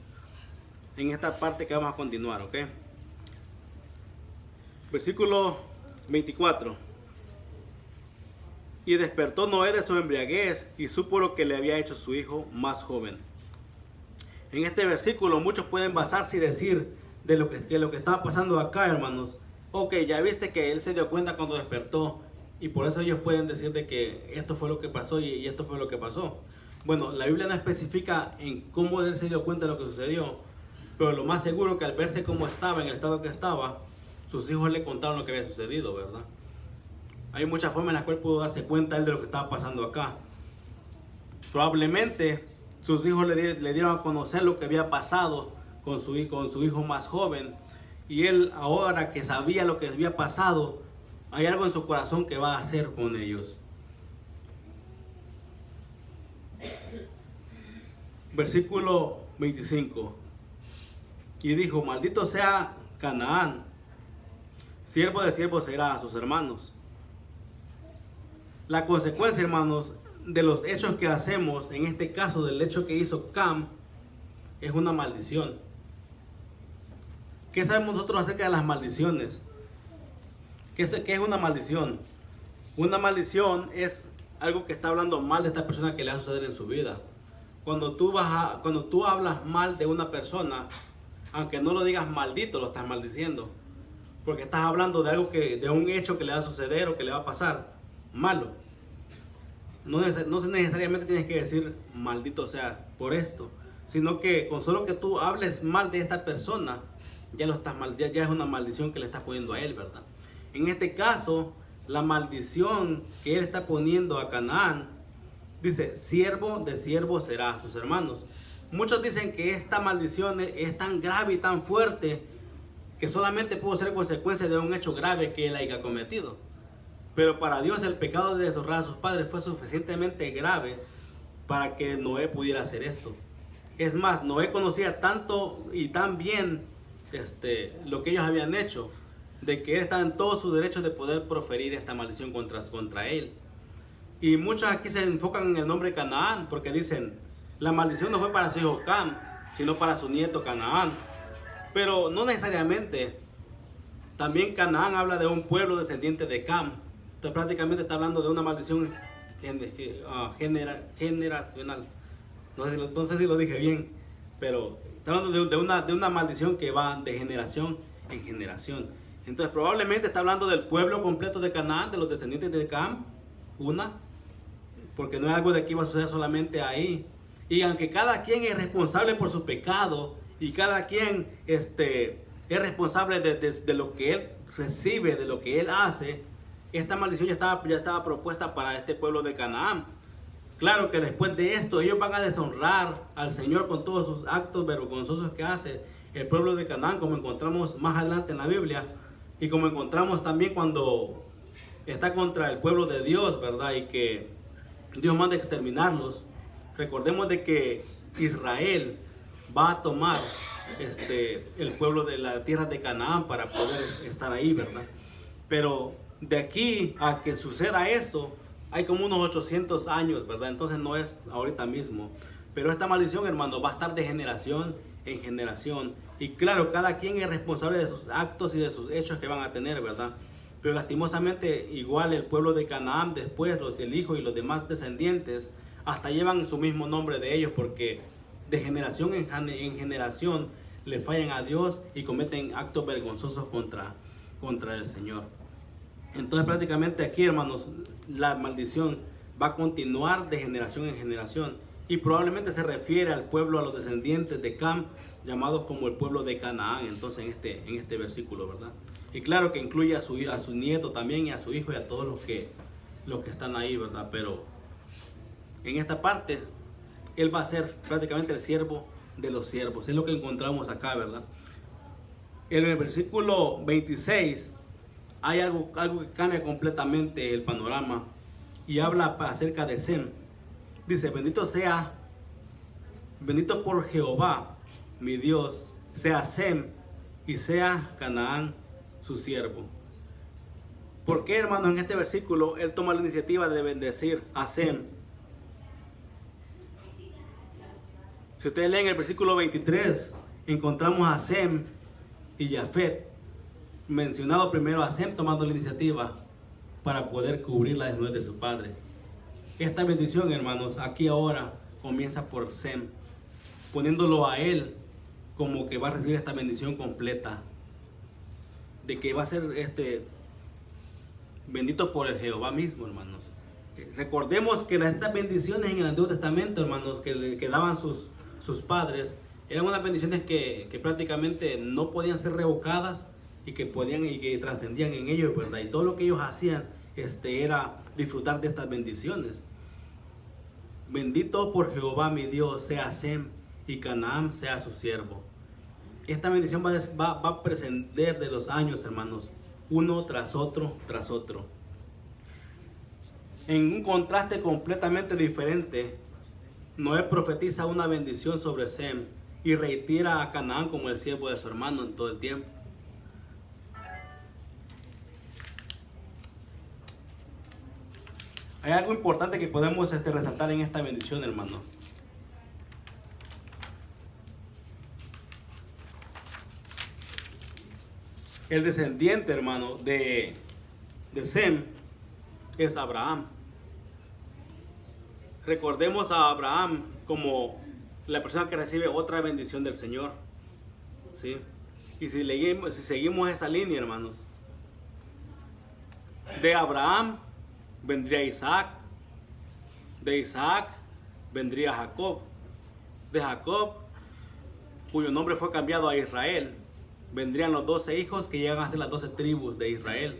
En esta parte que vamos a continuar, ¿ok? Versículo 24. Y despertó Noé de su embriaguez y supo lo que le había hecho su hijo más joven. En este versículo muchos pueden basarse y decir de lo que estaba pasando acá, hermanos. Ok, ya viste que él se dio cuenta cuando despertó, y por eso ellos pueden decir de que esto fue lo que pasó y esto fue lo que pasó. Bueno, la Biblia no especifica en cómo él se dio cuenta de lo que sucedió, pero lo más seguro que al verse cómo estaba, en el estado que estaba, sus hijos le contaron lo que había sucedido, ¿verdad? Hay muchas formas en las cuales pudo darse cuenta él de lo que estaba pasando acá. Probablemente sus hijos le dieron a conocer lo que había pasado con su hijo más joven, y él, ahora que sabía lo que había pasado, hay algo en su corazón que va a hacer con ellos. Versículo 25. Y dijo: maldito sea Canaán, siervo de siervos será a sus hermanos. La consecuencia, hermanos, de los hechos que hacemos, en este caso del hecho que hizo Cam, es una maldición. ¿Qué sabemos nosotros acerca de las maldiciones? ¿Qué es una maldición? Una maldición es algo que está hablando mal de esta persona que le va a suceder en su vida. Cuando tú hablas mal de una persona, aunque no lo digas maldito, lo estás maldiciendo. Porque estás hablando de algo de un hecho que le va a suceder o que le va a pasar malo. No necesariamente tienes que decir maldito sea por esto, sino que con solo que tú hables mal de esta persona, ya es una maldición que le estás poniendo a él, ¿verdad? En este caso, la maldición que él está poniendo a Canaán, dice: siervo de siervos será a sus hermanos. Muchos dicen que esta maldición es tan grave y tan fuerte que solamente pudo ser consecuencia de un hecho grave que él haya cometido. Pero para Dios el pecado de deshonrar a sus padres fue suficientemente grave para que Noé pudiera hacer esto. Es más, Noé conocía tanto y tan bien lo que ellos habían hecho, de que él estaba en todo su derecho de poder proferir esta maldición contra él. Y muchos aquí se enfocan en el nombre Canaán, porque dicen: la maldición no fue para su hijo Cam, sino para su nieto Canaán. Pero no necesariamente. También Canaán habla de un pueblo descendiente de Cam. Entonces prácticamente está hablando de una maldición generacional. No sé si lo dije bien, pero está hablando de una maldición que va de generación en generación. Entonces probablemente está hablando del pueblo completo de Canaán, de los descendientes de Cam, porque no es algo de que iba a suceder solamente ahí. Y aunque cada quien es responsable por su pecado, y cada quien es responsable de lo que él recibe, de lo que él hace, esta maldición ya estaba propuesta para este pueblo de Canaán. Claro que después de esto ellos van a deshonrar al Señor con todos sus actos vergonzosos que hace el pueblo de Canaán, como encontramos más adelante en la Biblia, y como encontramos también cuando está contra el pueblo de Dios, ¿verdad? Y que Dios manda exterminarlos. Recordemos de que Israel va a tomar el pueblo de la tierra de Canaán para poder estar ahí, ¿verdad? Pero de aquí a que suceda eso hay como unos 800 años, ¿verdad? Entonces no es ahorita mismo. Pero esta maldición, hermano, va a estar de generación en generación. Y claro, cada quien es responsable de sus actos y de sus hechos que van a tener, ¿verdad? Pero lastimosamente igual el pueblo de Canaán después, el hijo y los demás descendientes, hasta llevan su mismo nombre de ellos, porque de generación en generación le fallan a Dios y cometen actos vergonzosos contra el Señor. Entonces prácticamente aquí, hermanos, la maldición va a continuar de generación en generación, y probablemente se refiere al pueblo, a los descendientes de Cam, llamados como el pueblo de Canaán, entonces en este versículo, ¿verdad? Y claro que incluye a su nieto también, y a su hijo, y a todos los que están ahí, ¿verdad? Pero en esta parte él va a ser prácticamente el siervo de los siervos. Es lo que encontramos acá, ¿verdad? En el versículo 26 hay algo que cambia completamente el panorama. y habla acerca de Sem. Dice, bendito por Jehová, mi Dios, sea Sem y sea Canaán su siervo. ¿Por qué, hermanos, en este versículo él toma la iniciativa de bendecir a Sem? Si ustedes leen el versículo 23, encontramos a Sem y Jafet, mencionado primero a Sem tomando la iniciativa para poder cubrir la desnudez de su padre. Esta bendición, hermanos, aquí ahora comienza por Sem, poniéndolo a él como que va a recibir esta bendición completa, de que va a ser bendito por el Jehová mismo, hermanos. Recordemos que estas bendiciones en el Antiguo Testamento, hermanos, que daban sus padres, eran unas bendiciones que prácticamente no podían ser revocadas y que trascendían en ellos, ¿verdad? Y todo lo que ellos hacían era disfrutar de estas bendiciones. Bendito por Jehová mi Dios sea Sem y Canaán sea su siervo. Esta bendición va a prescindir de los años, hermanos, uno tras otro, tras otro. En un contraste completamente diferente, Noé profetiza una bendición sobre Sem y reitera a Canaán como el siervo de su hermano en todo el tiempo. Hay algo importante que podemos resaltar en esta bendición, hermano. El descendiente, hermano, de Sem es Abraham. Recordemos a Abraham como la persona que recibe otra bendición del Señor, ¿sí? Y si seguimos esa línea, hermanos, de Abraham vendría Isaac, de Isaac vendría Jacob, de Jacob, cuyo nombre fue cambiado a Israel, vendrían los 12 hijos que llegan a ser las 12 tribus de Israel.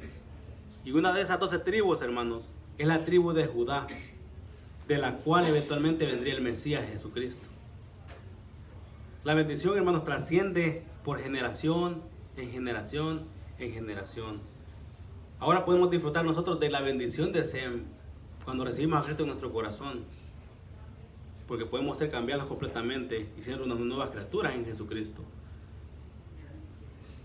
Y una de esas 12 tribus, hermanos, es la tribu de Judá, de la cual eventualmente vendría el Mesías Jesucristo. La bendición, hermanos, trasciende por generación en generación en generación. Ahora podemos disfrutar nosotros de la bendición de Sem cuando recibimos a Cristo en nuestro corazón, porque podemos ser cambiados completamente y ser unas nuevas criaturas en Jesucristo.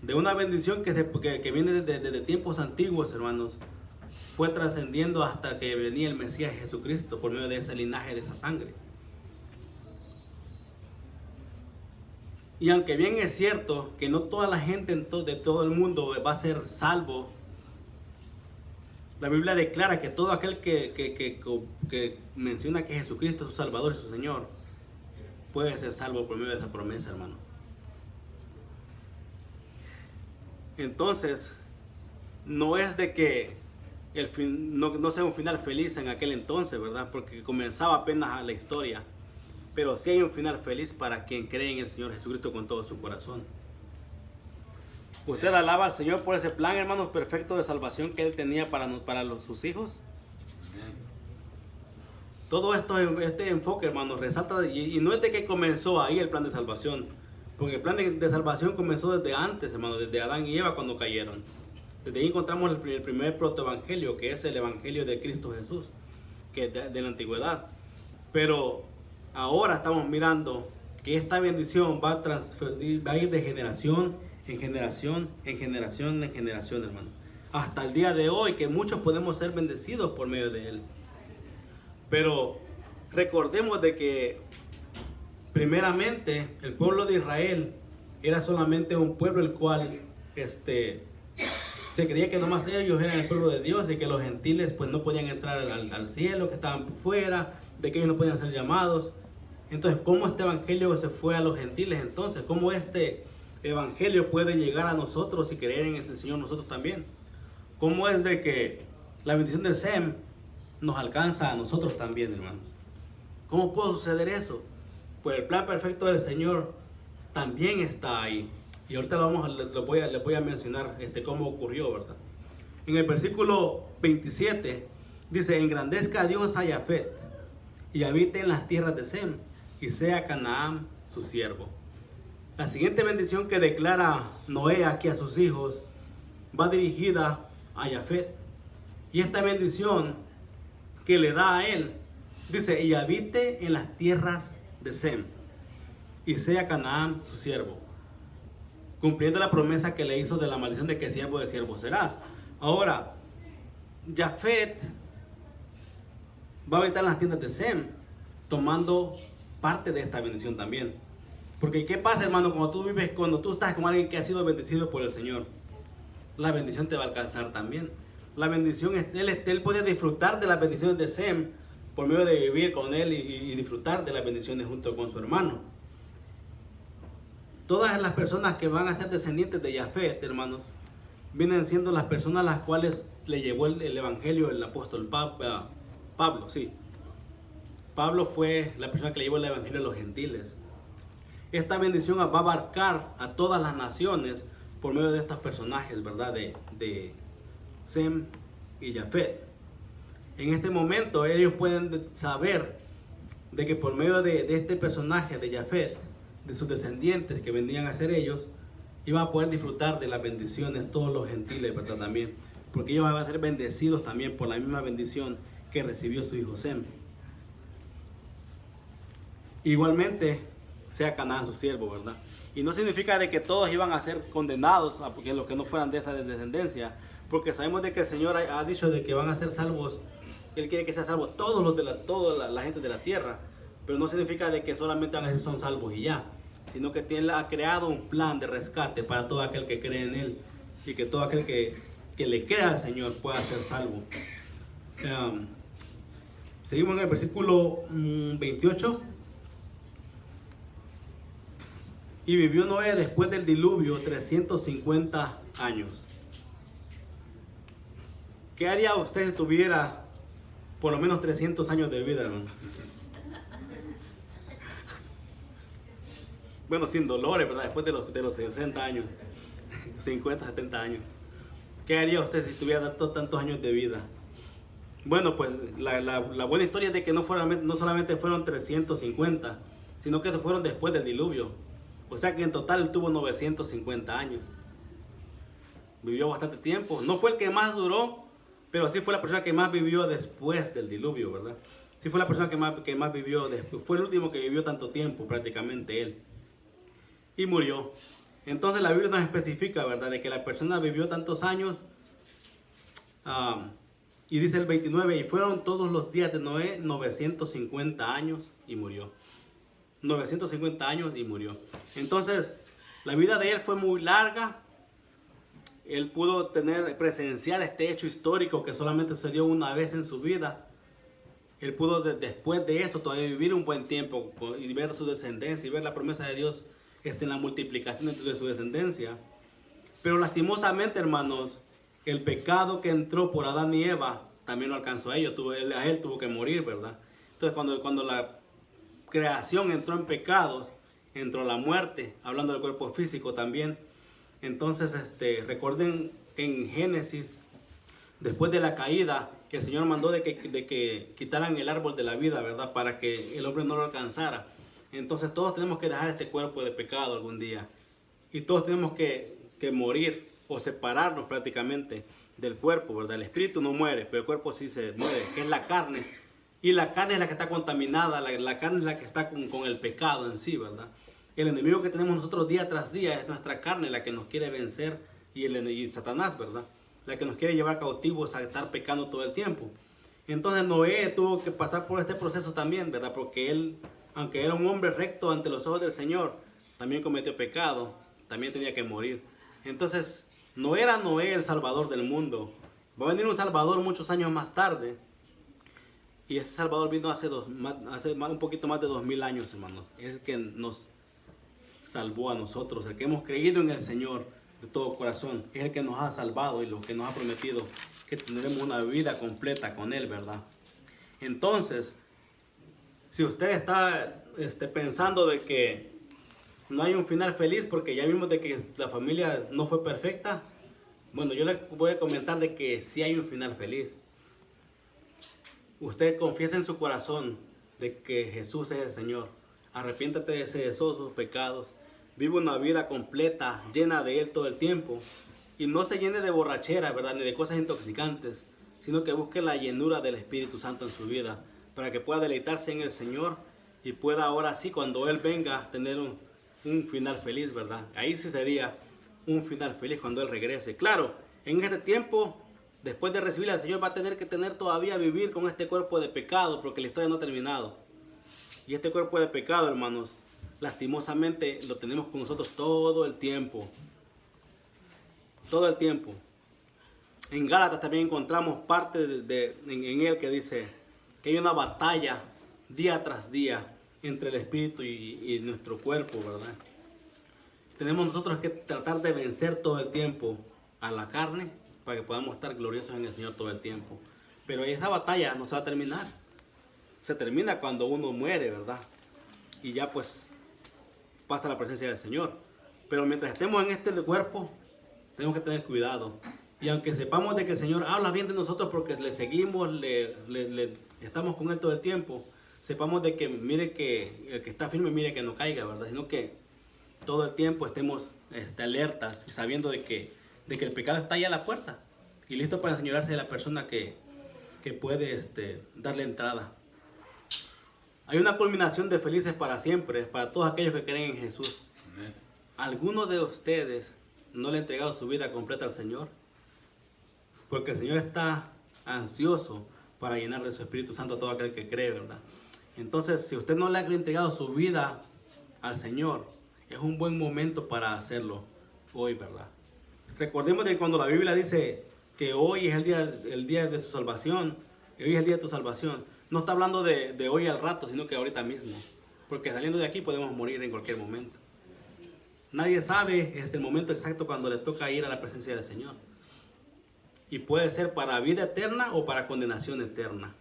De una bendición que viene desde tiempos antiguos, hermanos, fue trascendiendo hasta que venía el Mesías Jesucristo por medio de ese linaje, de esa sangre. Y aunque bien es cierto que no toda la gente de todo el mundo va a ser salvo, la Biblia declara que todo aquel que menciona que Jesucristo es su Salvador y su Señor puede ser salvo por medio de esa promesa, hermanos. Entonces, no es de que no sea un final feliz en aquel entonces, ¿verdad? Porque comenzaba apenas la historia. Pero sí hay un final feliz para quien cree en el Señor Jesucristo con todo su corazón. ¿Usted alaba al Señor por ese plan, hermanos, perfecto de salvación que Él tenía para sus hijos? Todo este enfoque, hermanos, resalta, y no es de que comenzó ahí el plan de salvación, porque el plan de salvación comenzó desde antes, hermanos, desde Adán y Eva cuando cayeron. Desde ahí encontramos el primer protoevangelio, que es el evangelio de Cristo Jesús, que es de la antigüedad. Pero ahora estamos mirando que esta bendición va a ir de generación en generación, en generación, en generación, hermano. Hasta el día de hoy, que muchos podemos ser bendecidos por medio de Él. Pero recordemos de que primeramente el pueblo de Israel era solamente un pueblo el cual se creía que nomás ellos eran el pueblo de Dios y que los gentiles pues no podían entrar al cielo, que estaban fuera, de que ellos no podían ser llamados. Entonces, ¿cómo este evangelio se fue a los gentiles entonces? ¿Cómo este evangelio puede llegar a nosotros y creer en el Señor nosotros también? ¿Cómo es de que la bendición de Sem nos alcanza a nosotros también, hermanos? ¿Cómo puede suceder eso? Pues el plan perfecto del Señor también está ahí. Y ahorita les voy a mencionar cómo ocurrió, ¿verdad? En el versículo 27 dice: engrandezca a Dios a Jafet y habite en las tierras de Sem y sea Canaán su siervo. La siguiente bendición que declara Noé aquí a sus hijos va dirigida a Jafet. Y esta bendición que le da a él. Dice, y habite en las tierras de Sem, y sea Canaán su siervo, cumpliendo la promesa que le hizo de la maldición de que siervo de siervo serás. Ahora, Jafet va a habitar en las tiendas de Sem, tomando parte de esta bendición también. Porque ¿qué pasa, hermano? Cuando tú estás con alguien que ha sido bendecido por el Señor, la bendición te va a alcanzar también. La bendición, él puede disfrutar de las bendiciones de Sem por medio de vivir con él y disfrutar de las bendiciones junto con su hermano. Todas las personas que van a ser descendientes de Jafet, hermanos, vienen siendo las personas a las cuales le llevó el evangelio el apóstol Pablo, sí. Pablo fue la persona que le llevó el evangelio a los gentiles. Esta bendición va a abarcar a todas las naciones por medio de estos personajes, ¿verdad? De Sem y Jafet. En este momento ellos pueden saber de que por medio de este personaje de Jafet, de sus descendientes que vendrían a ser ellos, iban a poder disfrutar de las bendiciones todos los gentiles, ¿verdad? También, porque ellos van a ser bendecidos también por la misma bendición que recibió su hijo Sem. Igualmente, sea Canaán su siervo, ¿verdad? Y no significa de que todos iban a ser condenados, porque los que no fueran de esa descendencia, porque sabemos de que el Señor ha dicho de que van a ser salvos. Él quiere que sean salvos toda la gente de la tierra, pero no significa de que solamente son salvos y ya, sino que Él ha creado un plan de rescate para todo aquel que cree en Él, y que todo aquel que le crea al Señor pueda ser salvo. Seguimos en el versículo 28. Y vivió Noé después del diluvio 350 años. ¿Qué haría usted si tuviera por lo menos 300 años de vida, hermano? Bueno, sin dolores, ¿verdad? Después de los 60 años, 50, 70 años. ¿Qué haría usted si tuviera tantos años de vida? Bueno, pues la buena historia es de que no solamente fueron 350, sino que fueron después del diluvio. O sea que en total tuvo 950 años. Vivió bastante tiempo. No fue el que más duró, pero sí fue la persona que más vivió después del diluvio, ¿verdad? Sí fue la persona que más vivió después. Fue el último que vivió tanto tiempo, prácticamente él. Y murió. Entonces la Biblia nos especifica, ¿verdad? De que la persona vivió tantos años. Y dice el 29, y fueron todos los días de Noé 950 años y murió. 950 años y murió. Entonces, la vida de él fue muy larga. Él pudo presenciar este hecho histórico que solamente sucedió una vez en su vida. Él pudo después de eso todavía vivir un buen tiempo y ver su descendencia y ver la promesa de Dios en la multiplicación de su descendencia. Pero lastimosamente, hermanos, el pecado que entró por Adán y Eva también lo alcanzó a ellos. A él tuvo que morir, ¿verdad? Entonces, cuando la creación entró en pecados, entró la muerte, hablando del cuerpo físico también. Entonces, recuerden que en Génesis, después de la caída, el Señor mandó de que quitaran el árbol de la vida, ¿verdad? Para que el hombre no lo alcanzara. Entonces todos tenemos que dejar este cuerpo de pecado algún día. Y todos tenemos que morir o separarnos prácticamente del cuerpo, ¿verdad? El espíritu no muere, pero el cuerpo sí se muere, que es la carne. Y la carne es la que está contaminada, la carne es la que está con el pecado en sí, ¿verdad? El enemigo que tenemos nosotros día tras día es nuestra carne, la que nos quiere vencer, y Satanás, ¿verdad? La que nos quiere llevar cautivos a estar pecando todo el tiempo. Entonces Noé tuvo que pasar por este proceso también, ¿verdad? Porque él, aunque era un hombre recto ante los ojos del Señor, también cometió pecado, también tenía que morir. Entonces, no era Noé el salvador del mundo. Va a venir un salvador muchos años más tarde. Y ese salvador vino hace un poquito más de 2000 años, hermanos. Es el que nos salvó a nosotros, el que hemos creído en el Señor de todo corazón. Es el que nos ha salvado y lo que nos ha prometido que tendremos una vida completa con Él, ¿verdad? Entonces, si usted está pensando de que no hay un final feliz porque ya vimos de que la familia no fue perfecta, bueno, yo le voy a comentar de que sí hay un final feliz. Usted confiesa en su corazón de que Jesús es el Señor. Arrepiéntate de todos sus pecados. Vive una vida completa, llena de Él todo el tiempo. Y no se llene de borrachera, ¿verdad? Ni de cosas intoxicantes, sino que busque la llenura del Espíritu Santo en su vida, para que pueda deleitarse en el Señor y pueda ahora sí, cuando Él venga, tener un final feliz, ¿verdad? Ahí sí sería un final feliz cuando Él regrese. Claro, en este tiempo, después de recibir al Señor, va a tener que todavía vivir con este cuerpo de pecado, porque la historia no ha terminado. Y este cuerpo de pecado, hermanos, lastimosamente lo tenemos con nosotros todo el tiempo. Todo el tiempo. En Gálatas también encontramos parte en él que dice que hay una batalla día tras día entre el espíritu y nuestro cuerpo, ¿verdad? Tenemos nosotros que tratar de vencer todo el tiempo a la carne para que podamos estar gloriosos en el Señor todo el tiempo. Pero esa batalla no se va a terminar. Se termina cuando uno muere, ¿verdad? Y ya pues pasa la presencia del Señor. Pero mientras estemos en este cuerpo, tenemos que tener cuidado. Y aunque sepamos de que el Señor habla bien de nosotros porque le seguimos, estamos con Él todo el tiempo, sepamos de que mire que el que está firme, mire que no caiga, ¿verdad? Sino que todo el tiempo estemos alertas y sabiendo de que el pecado está allá a la puerta y listo para señorarse de la persona que puede darle entrada. Hay una culminación de felices para siempre, para todos aquellos que creen en Jesús. Amén. ¿Alguno de ustedes no le ha entregado su vida completa al Señor? Porque el Señor está ansioso para llenar de su Espíritu Santo a todo aquel que cree, ¿verdad? Entonces, si usted no le ha entregado su vida al Señor, es un buen momento para hacerlo hoy, ¿verdad? Recordemos que cuando la Biblia dice que hoy es el día de su salvación, hoy es el día de tu salvación, no está hablando de hoy al rato, sino que ahorita mismo. Porque saliendo de aquí podemos morir en cualquier momento. Nadie sabe el momento exacto cuando le toca ir a la presencia del Señor. Y puede ser para vida eterna o para condenación eterna.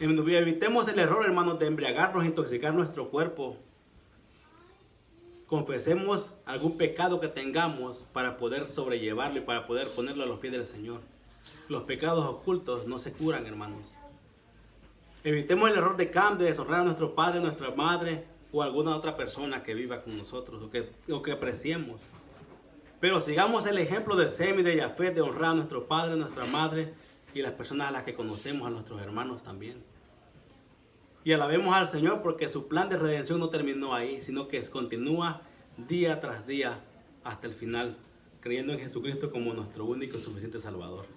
Evitemos el error, hermanos, de embriagarnos e intoxicar nuestro cuerpo. Confesemos algún pecado que tengamos para poder sobrellevarlo y para poder ponerlo a los pies del Señor. Los pecados ocultos no se curan, hermanos. Evitemos el error de deshonrar a nuestro padre, nuestra madre o alguna otra persona que viva con nosotros o que apreciemos. Pero sigamos el ejemplo de Sem y de Jafet de honrar a nuestro padre, nuestra madre y las personas a las que conocemos, a nuestros hermanos también. Y alabemos al Señor porque su plan de redención no terminó ahí, sino que continúa día tras día hasta el final, creyendo en Jesucristo como nuestro único y suficiente Salvador.